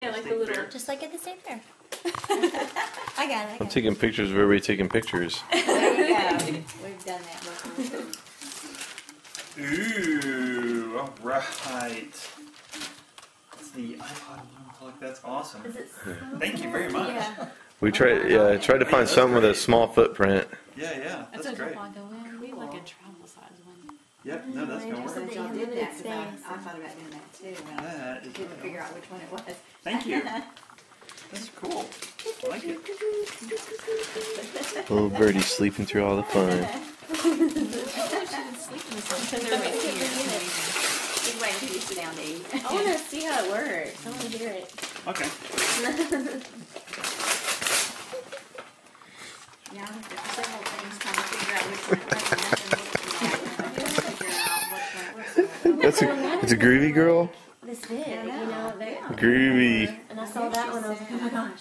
Yeah, like the little. Just like at the state fair. I got it. I'm taking pictures of everybody taking pictures. There you go. We've done that before. Ooh, all right. That's the iPod Nano clock. That's awesome. Thank you very much. Yeah. We tried to find something with a small footprint. Yeah, That's that's great. go in. We like a travel size one. Yep, no, that's gonna Just work. that Y'all they did have that limited because space. I thought about doing that too. When I That is couldn't figure out which one it was. Thank you. That's cool. I like it. Little birdie sleeping through all the fun. Just wait until you sit down to eat. I want to see how it works. I want to hear it. Okay. Yeah, I looked at several things trying to figure out which one it was. And nothing looked right. And I couldn't figure out which one it was. It's a groovy girl. This big, Yeah, I you know. know. They, Groovy. and I saw that one. I was like, oh my gosh.